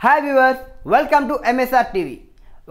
Hi viewers, welcome to MSR TV.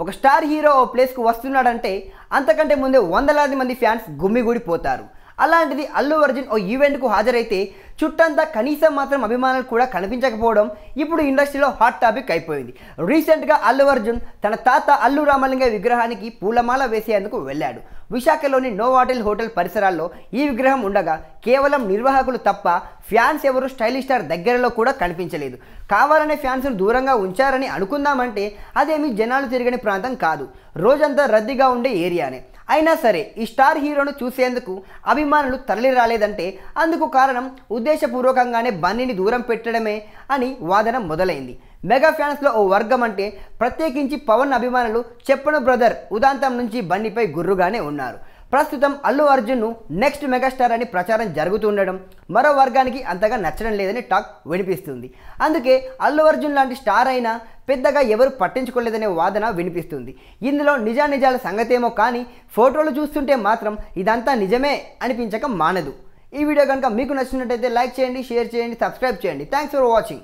ఒక star hero ఓ ప్లేస్కు వస్తున్నాడంటే అంతకంటే ముందే వందలాది మంది ఫ్యాన్స్ గుమ్మిగూడిపోతారు. అలాంటిది అల్లు అర్జున్ ఓ ఈవెంట్కు హాజరైతే చుట్టంతా కనీసం మాత్రం అభిమానులు కూడా కనిపించకపోవడం ఇప్పుడు ఇండస్ట్రీలో హాట్ టాపిక్ అయిపోయింది. రీసెంట్గా అల్లు అర్జున్ తన తాత అల్లు రామలింగ విగ్రహానికి పూలమాల వేసేందుకు వెళ్ళాడు. విశాఖలోని నోవాటెల్ హోటల్ పరిసరాల్లో ఈ విగ్రహం ఉండగా కేవలం నిర్వాహకులు తప్ప ఫ్యాన్స్ ఎవరు స్టైలిష్ స్టార్ దగ్గరలో కూడా కనిపించలేదు. కావాలనే ఫ్యాన్స్ను దూరంగా ఉంచారని అనుకుందామంటే అదేమీ జనాలు తిరగని ప్రాంతం కాదు, రోజంతా రద్దీగా ఉండే ఏరియానే. అయినా సరే ఈ స్టార్ హీరోను చూసేందుకు అభిమానులు తరలి రాలేదంటే అందుకు కారణం ఉద్దేశపూర్వకంగానే బన్నీని దూరం పెట్టడమే అని వాదన మొదలైంది. మెగా ఫ్యాన్స్లో ఓ వర్గం అంటే ప్రత్యేకించి పవన్ అభిమానులు చెప్పను బ్రదర్ ఉదాంతం నుంచి బన్నీపై గుర్రుగానే ఉన్నారు. ప్రస్తుతం అల్లు అర్జున్ను నెక్స్ట్ మెగాస్టార్ అని ప్రచారం జరుగుతుండడం మరో వర్గానికి అంతగా నచ్చడం లేదని టాక్ వినిపిస్తుంది. అందుకే అల్లు అర్జున్ లాంటి స్టార్ అయినా పెద్దగా ఎవరు పట్టించుకోలేదనే వాదన వినిపిస్తుంది. ఇందులో నిజాల సంగతేమో కానీ ఫోటోలు చూస్తుంటే మాత్రం ఇదంతా నిజమే అనిపించక మానదు. ఈ వీడియో కనుక మీకు నచ్చినట్టయితే లైక్ చేయండి, షేర్ చేయండి, సబ్స్క్రైబ్ చేయండి. Thanks for watching.